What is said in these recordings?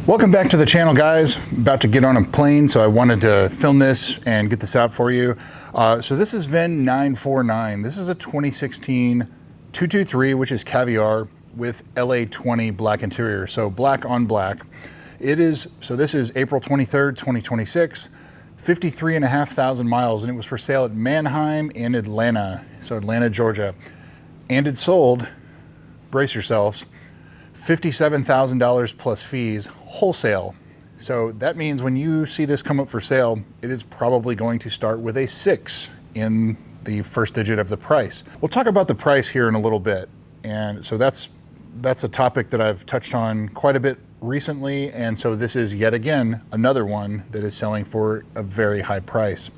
Welcome back to the channel, guys. About to get on a plane, so I wanted to film this and get this out for you. So this is VIN 949. This is a 2016 223, which is Caviar with LA20 black interior. So black on black. So this is April 23rd, 2026, 53,500 miles, and it was for sale at Manheim in Atlanta. So Atlanta, Georgia. And it sold, brace yourselves, $57,000 plus fees wholesale. So that means when you see this come up for sale, it is probably going to start with a 6 in the first digit of the price. We'll talk about the price here in a little bit. And so that's a topic that I've touched on quite a bit recently. And so this is yet again another one that is selling for a very high price.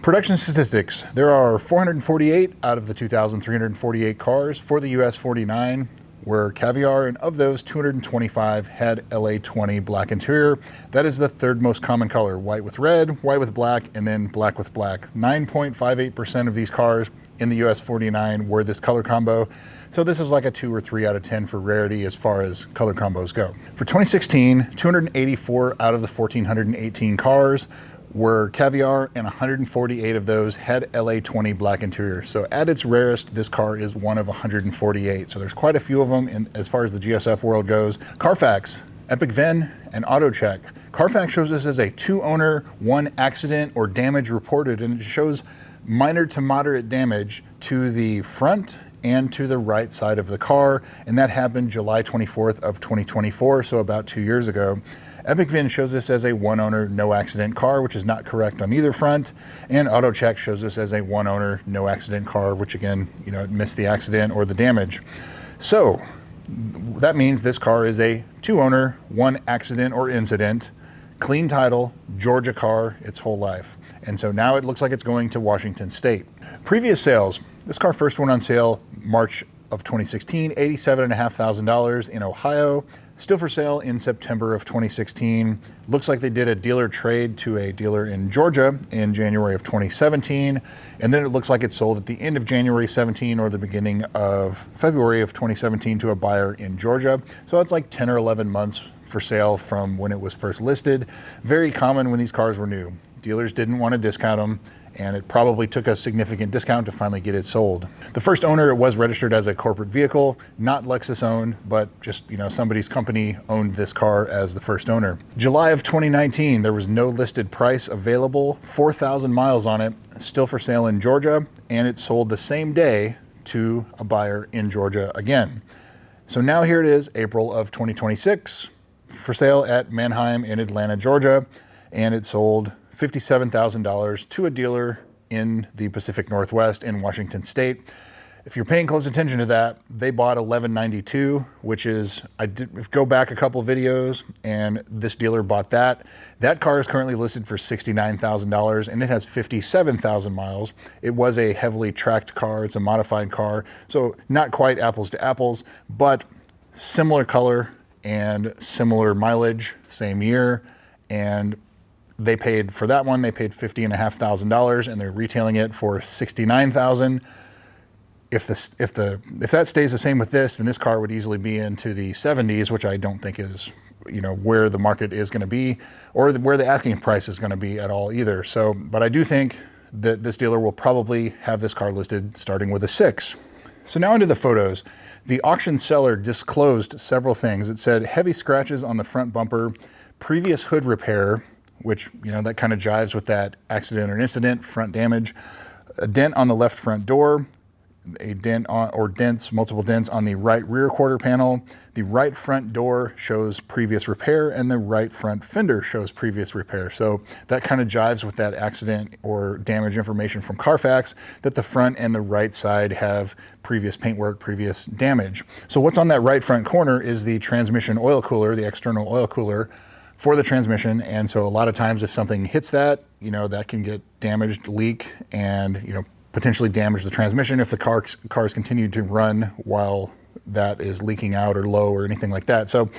Production statistics. There are 448 out of the 2,348 cars for the US 49 were Caviar, and of those, 225 had LA20 black interior. That is the third most common color: white with red, white with black, and then black with black. 9.58% of these cars in the US 49 were this color combo. So this is like a 2 or 3 out of 10 for rarity as far as color combos go. For 2016, 284 out of the 1,418 cars were Caviar, and 148 of those had LA20 black interior. So at its rarest, this car is one of 148. So there's quite a few of them as far as the GSF world goes. Carfax, Epic VIN, and AutoCheck. Carfax shows this as a 2-owner, 1 accident or damage reported, and it shows minor to moderate damage to the front and to the right side of the car, and that happened July 24th of 2024, so about 2 years ago. Epic VIN shows this as a 1-owner, no accident car, which is not correct on either front. And AutoCheck shows this as a 1-owner, no accident car, which again, it missed the accident or the damage. So that means this car is a 2-owner, 1 accident or incident, clean title, Georgia car its whole life. And so now it looks like it's going to Washington State. Previous sales. This car first went on sale March of 2016, $87,500 in Ohio. Still for sale in September of 2016. Looks like they did a dealer trade to a dealer in Georgia in January of 2017. And then it looks like it sold at the end of January 17 or the beginning of February of 2017 to a buyer in Georgia. So it's like 10 or 11 months for sale from when it was first listed. Very common when these cars were new. Dealers didn't want to discount them, and it probably took a significant discount to finally get it sold. The first owner, it was registered as a corporate vehicle, not Lexus owned, but just, somebody's company owned this car as the first owner. July of 2019, there was no listed price available, 4,000 miles on it, still for sale in Georgia, and it sold the same day to a buyer in Georgia again. So now here it is, April of 2026, for sale at Manheim in Atlanta, Georgia, and it sold $57,000 to a dealer in the Pacific Northwest in Washington State. If you're paying close attention to that, they bought $1192, which is, go back a couple of videos, and this dealer bought that. That car is currently listed for $69,000, and it has 57,000 miles. It was a heavily tracked car. It's a modified car, so not quite apples to apples, but similar color and similar mileage, same year, and they paid for that one. They paid $50,500, and they're retailing it for $69,000. If that stays the same with this, then this car would easily be into the 70s, which I don't think is where the market is going to be, or where the asking price is going to be at all either. So, but I do think that this dealer will probably have this car listed starting with a 6. So now into the photos. The auction seller disclosed several things. It said heavy scratches on the front bumper, previous hood repair, which, that kind of jives with that accident or incident, front damage, a dent on the left front door, a dent multiple dents on the right rear quarter panel. The right front door shows previous repair, and the right front fender shows previous repair. So that kind of jives with that accident or damage information from Carfax, that the front and the right side have previous paintwork, previous damage. So what's on that right front corner is the transmission oil cooler, the external oil cooler for the transmission. And so a lot of times if something hits that, that can get damaged, leak, and, potentially damage the transmission if the cars continue to run while that is leaking out or low or anything like that. So,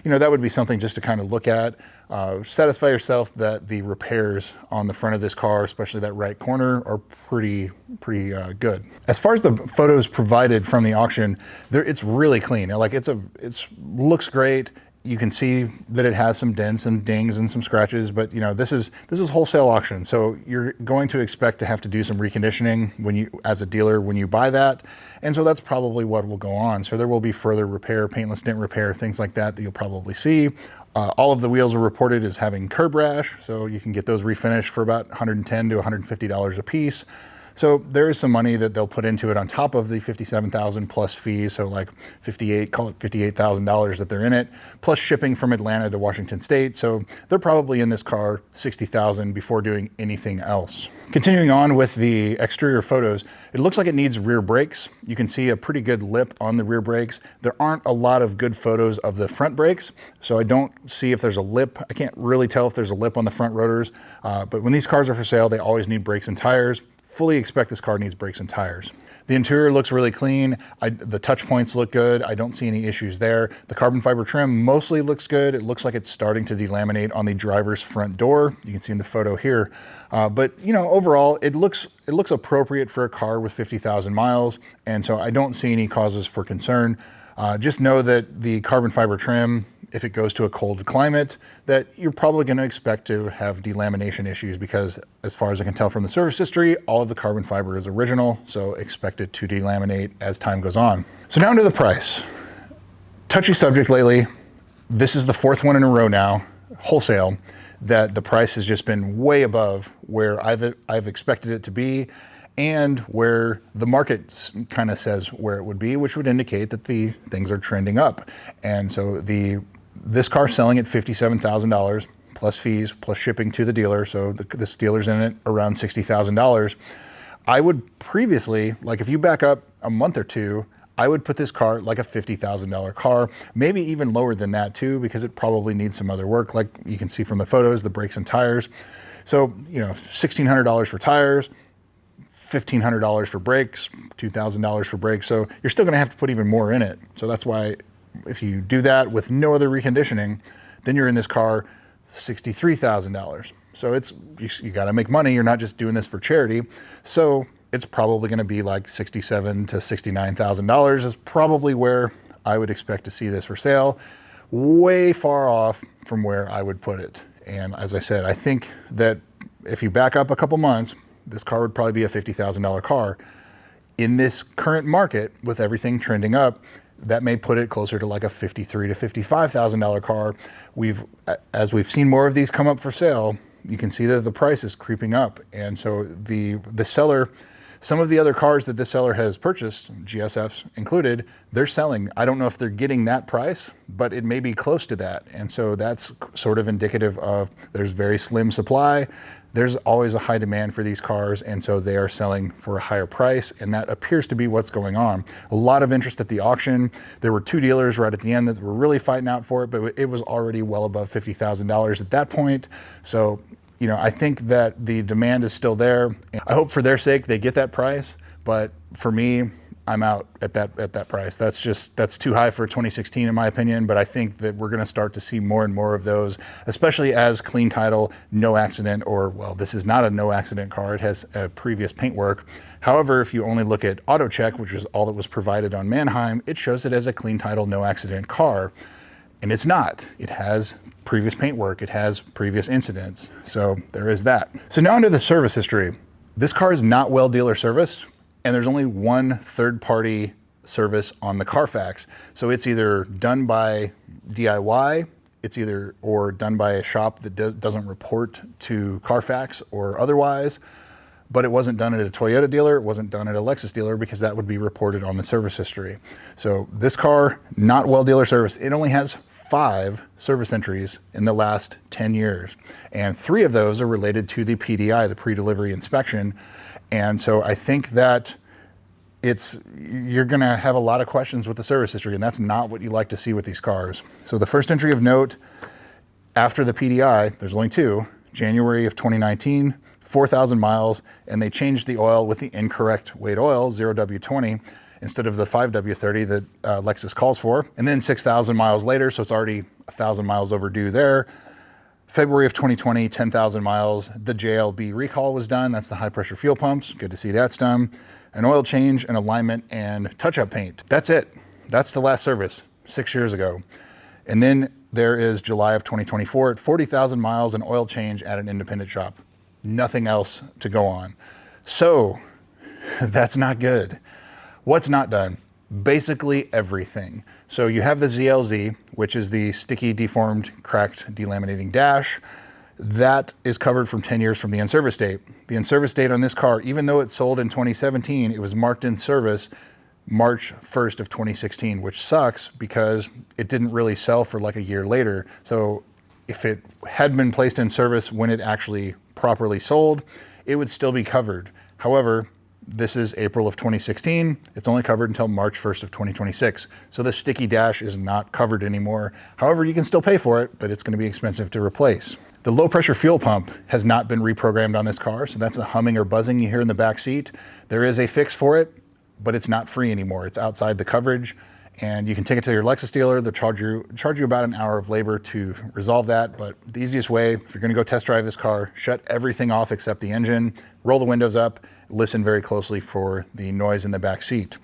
that would be something just to kind of look at. Satisfy yourself that the repairs on the front of this car, especially that right corner, are pretty good. As far as the photos provided from the auction, it's really clean. Like it looks great. You can see that it has some dents and dings and some scratches, but this is wholesale auction. So you're going to expect to have to do some reconditioning as a dealer, when you buy that. And so that's probably what will go on. So there will be further repair, paintless dent repair, things like that you'll probably see. All of the wheels are reported as having curb rash. So you can get those refinished for about $110 to $150 a piece. So there is some money that they'll put into it on top of the $57,000 plus fees. So like call it $58,000 that they're in it, plus shipping from Atlanta to Washington State. So they're probably in this car $60,000 before doing anything else. Continuing on with the exterior photos, it looks like it needs rear brakes. You can see a pretty good lip on the rear brakes. There aren't a lot of good photos of the front brakes, so I don't see if there's a lip. I can't really tell if there's a lip on the front rotors, but when these cars are for sale, they always need brakes and tires. Fully expect this car needs brakes and tires. The interior looks really clean. The touch points look good. I don't see any issues there. The carbon fiber trim mostly looks good. It looks like it's starting to delaminate on the driver's front door. You can see in the photo here. But overall, it looks appropriate for a car with 50,000 miles. And so I don't see any causes for concern. Just know that the carbon fiber trim, if it goes to a cold climate, that you're probably going to expect to have delamination issues, because as far as I can tell from the service history, all of the carbon fiber is original, so expect it to delaminate as time goes on. So now to the price. Touchy subject lately. This is the fourth one in a row now, wholesale, that the price has just been way above where I've expected it to be, and where the market kind of says where it would be, which would indicate that the things are trending up. And so this car selling at $57,000 plus fees, plus shipping to the dealer. So this dealer's in it around $60,000. I would previously, like if you back up a month or two, I would put this car like a $50,000 car, maybe even lower than that too, because it probably needs some other work. Like you can see from the photos, the brakes and tires. So, $1,600 for tires, $1,500 for brakes, $2,000 for brakes. So you're still going to have to put even more in it. So that's why if you do that with no other reconditioning, then you're in this car $63,000. So you got to make money. You're not just doing this for charity. So it's probably going to be like $67,000 to $69,000 is probably where I would expect to see this for sale. Way far off from where I would put it. And as I said, I think that if you back up a couple months, this car would probably be a $50,000 car. In this current market, with everything trending up, that may put it closer to like a $53,000 to $55,000 car. As we've seen more of these come up for sale, you can see that the price is creeping up. And so the seller, some of the other cars that this seller has purchased, GSFs included, they're selling. I don't know if they're getting that price, but it may be close to that. And so that's sort of indicative of there's very slim supply. There's always a high demand for these cars, and so they are selling for a higher price, and that appears to be what's going on. A lot of interest at the auction. There were two dealers right at the end that were really fighting out for it, but it was already well above $50,000 at that point. So, I think that the demand is still there. I hope for their sake they get that price, but for me, I'm out at that price. That's too high for 2016 in my opinion, but I think that we're gonna start to see more and more of those, especially as clean title, no accident, or well, this is not a no accident car, it has a previous paint work. However, if you only look at AutoCheck, which is all that was provided on Manheim, it shows it as a clean title, no accident car, and it's not. It has previous paint work, it has previous incidents, so there is that. So now onto the service history. This car is not well dealer serviced, and there's only one third-party service on the Carfax. So it's either done by DIY, or done by a shop that doesn't report to Carfax or otherwise, but it wasn't done at a Toyota dealer, it wasn't done at a Lexus dealer, because that would be reported on the service history. So this car, not well dealer service. It only has 5 service entries in the last 10 years. And 3 of those are related to the PDI, the pre-delivery inspection. And so I think that you're gonna have a lot of questions with the service history, and that's not what you like to see with these cars. So the first entry of note after the PDI, there's only 2, January of 2019, 4,000 miles, and they changed the oil with the incorrect weight oil, 0W20, instead of the 5W30 that Lexus calls for. And then 6,000 miles later, so it's already 1,000 miles overdue there. February of 2020, 10,000 miles, the JLB recall was done. That's the high pressure fuel pumps. Good to see that's done. An oil change, an alignment, and touch-up paint. That's it. That's the last service, 6 years ago. And then there is July of 2024 at 40,000 miles and oil change at an independent shop. Nothing else to go on. So that's not good. What's not done? Basically everything. So you have the ZLZ, which is the sticky, deformed, cracked, delaminating dash. That is covered from 10 years from the in-service date. The in-service date on this car, even though it sold in 2017, it was marked in service March 1st of 2016, which sucks because it didn't really sell for like a year later. So if it had been placed in service when it actually properly sold, it would still be covered. However, this is April of 2016. It's only covered until March 1st of 2026. So the sticky dash is not covered anymore. However, you can still pay for it, but it's going to be expensive to replace. The low pressure fuel pump has not been reprogrammed on this car. So that's the humming or buzzing you hear in the back seat. There is a fix for it, but it's not free anymore. It's outside the coverage, and you can take it to your Lexus dealer. They'll charge you about an hour of labor to resolve that. But the easiest way, if you're gonna go test drive this car, shut everything off except the engine, roll the windows up, listen very closely for the noise in the back seat.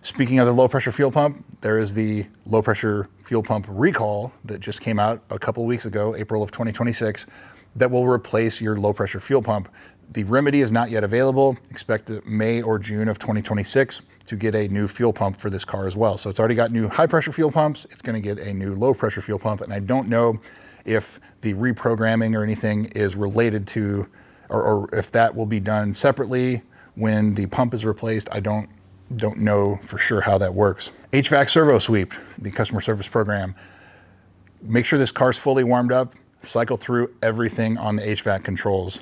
Speaking of the low pressure fuel pump, there is the low pressure fuel pump recall that just came out a couple of weeks ago, April of 2026, that will replace your low pressure fuel pump. The remedy is not yet available. Expect May or June of 2026 to get a new fuel pump for this car as well. So it's already got new high pressure fuel pumps. It's going to get a new low pressure fuel pump. And I don't know if the reprogramming or anything is related to, or if that will be done separately when the pump is replaced. I don't know for sure how that works. HVAC servo sweep, the customer service program. Make sure this car's fully warmed up. Cycle through everything on the HVAC controls.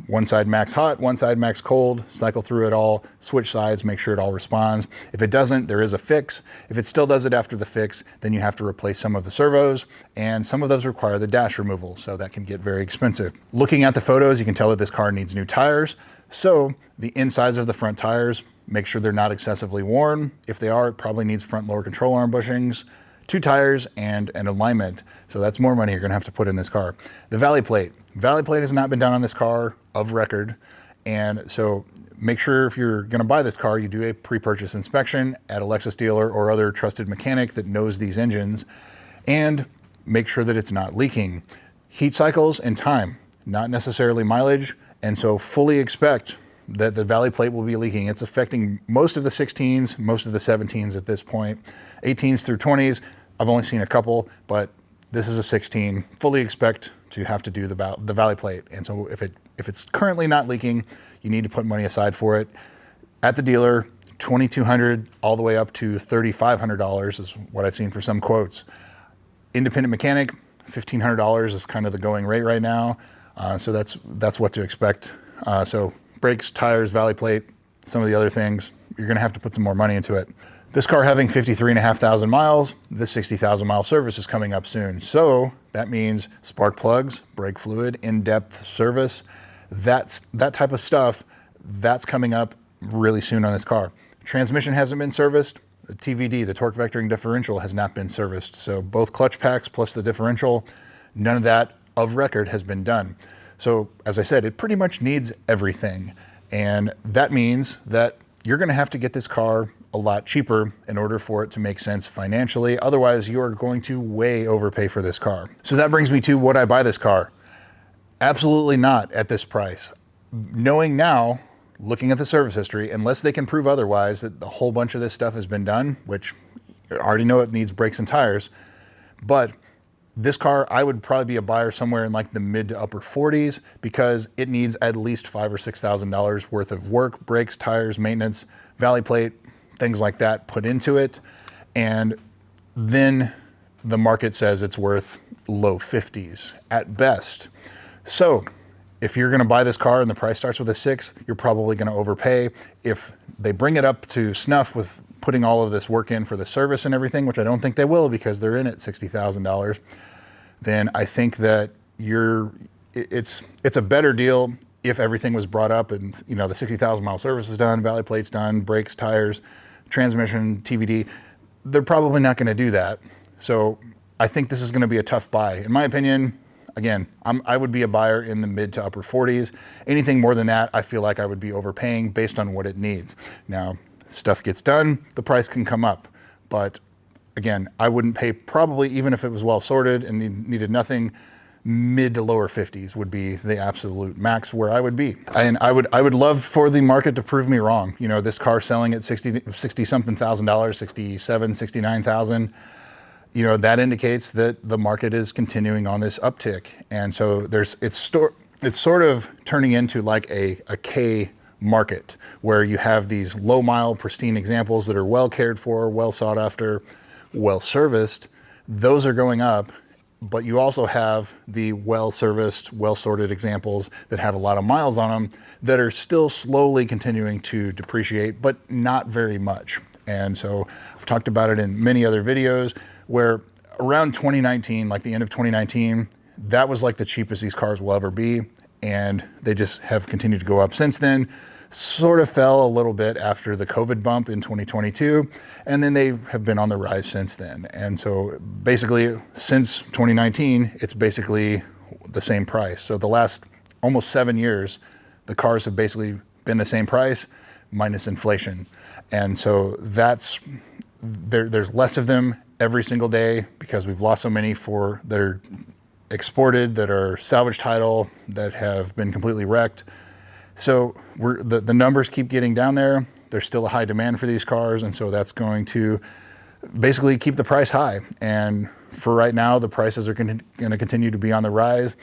One side max hot, one side max cold, cycle through it all, switch sides, make sure it all responds. If it doesn't, there is a fix. If it still does it after the fix, then you have to replace some of the servos, and some of those require the dash removal, so that can get very expensive. Looking at the photos, you can tell that this car needs new tires. So the insides of the front tires, make sure they're not excessively worn. If they are, it probably needs front lower control arm bushings, 2 tires, and an alignment. So that's more money you're gonna have to put in this car. The valley plate. Valley plate has not been done on this car of record. And so make sure if you're gonna buy this car, you do a pre-purchase inspection at a Lexus dealer or other trusted mechanic that knows these engines, and make sure that it's not leaking. Heat cycles and time, not necessarily mileage. And so fully expect that the valley plate will be leaking. It's affecting most of the 16s, most of the 17s at this point. 18s through 20s, I've only seen a couple, but this is a 16. Fully expect to have to do the valley plate. And so if it's currently not leaking, you need to put money aside for it. At the dealer, $2,200 all the way up to $3,500 is what I've seen for some quotes. Independent mechanic, $1,500 is kind of the going rate right now. So that's what to expect. So brakes, tires, valley plate, some of the other things, you're gonna have to put some more money into it. This car having 53,500 miles, the 60,000 mile service is coming up soon. So that means spark plugs, brake fluid, in-depth service, that type of stuff, that's coming up really soon on this car. Transmission hasn't been serviced. The TVD, the torque vectoring differential, has not been serviced. So both clutch packs plus the differential, none of that of record has been done. So as I said, it pretty much needs everything. And that means that you're gonna have to get this car a lot cheaper in order for it to make sense financially. Otherwise, you're going to way overpay for this car. So that brings me to, would I buy this car? Absolutely not at this price. Knowing now, looking at the service history, unless they can prove otherwise that a whole bunch of this stuff has been done, which I already know it needs brakes and tires, but this car, I would probably be a buyer somewhere in like the mid to upper 40s because it needs at least $5,000 or $6,000 worth of work, brakes, tires, maintenance, valley plate, things like that put into it. And then the market says it's worth low 50s at best. So if you're gonna buy this car and the price starts with a 6, you're probably gonna overpay. If they bring it up to snuff with putting all of this work in for the service and everything, which I don't think they will because they're in at $60,000, then I think that it's a better deal if everything was brought up and the 60,000 mile service is done, valley plate's done, brakes, tires, transmission, TVD. They're probably not gonna do that. So I think this is gonna be a tough buy. In my opinion, again, I would be a buyer in the mid to upper 40s. Anything more than that, I feel like I would be overpaying based on what it needs. Now, stuff gets done, the price can come up, but again, I wouldn't pay, probably even if it was well sorted and needed nothing, mid to lower 50s would be the absolute max where I would be. And I would love for the market to prove me wrong. You know, this car selling at 60 something thousand dollars, 67, 69,000, you know, that indicates that the market is continuing on this uptick. And so it's sort of turning into like a K market where you have these low mile pristine examples that are well cared for, well sought after, well serviced. Those are going up. But you also have the well-serviced, well-sorted examples that have a lot of miles on them that are still slowly continuing to depreciate, but not very much. And so I've talked about it in many other videos where around 2019, like the end of 2019, that was like the cheapest these cars will ever be. And they just have continued to go up since then. Sort of fell a little bit after the COVID bump in 2022, and then they have been on the rise since then. And so basically since 2019, it's basically the same price. So the last almost 7 years, the cars have basically been the same price minus inflation. And so there's less of them every single day because we've lost so many that are exported, that are salvage title, that have been completely wrecked. So the numbers keep getting down there. There's still a high demand for these cars, and so that's going to basically keep the price high. And for right now, the prices are going to continue to be on the rise.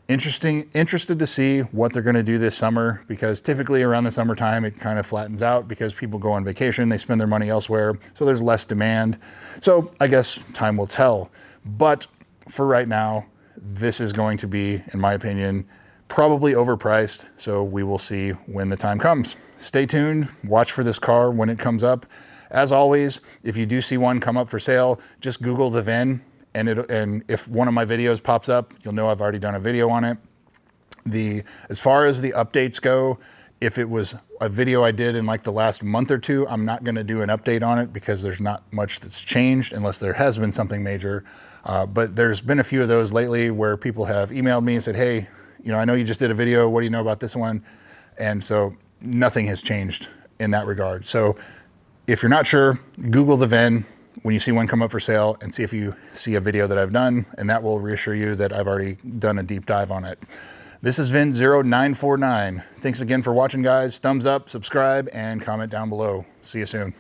Interested to see what they're going to do this summer, because typically around the summertime it kind of flattens out because people go on vacation, they spend their money elsewhere, so there's less demand. So I guess time will tell. But for right now, this is going to be, in my opinion, probably overpriced, so we will see when the time comes. Stay tuned, watch for this car when it comes up. As always, if you do see one come up for sale, just Google the VIN, and if one of my videos pops up, you'll know I've already done a video on it. As far as the updates go, if it was a video I did in like the last month or two, I'm not gonna do an update on it because there's not much that's changed unless there has been something major. But there's been a few of those lately where people have emailed me and said, hey, you know, I know you just did a video, what do you know about this one? And so nothing has changed in that regard. So if you're not sure, Google the VIN when you see one come up for sale and see if you see a video that I've done, and that will reassure you that I've already done a deep dive on it. This is VIN0949. Thanks again for watching, guys. Thumbs up, subscribe, and comment down below. See you soon.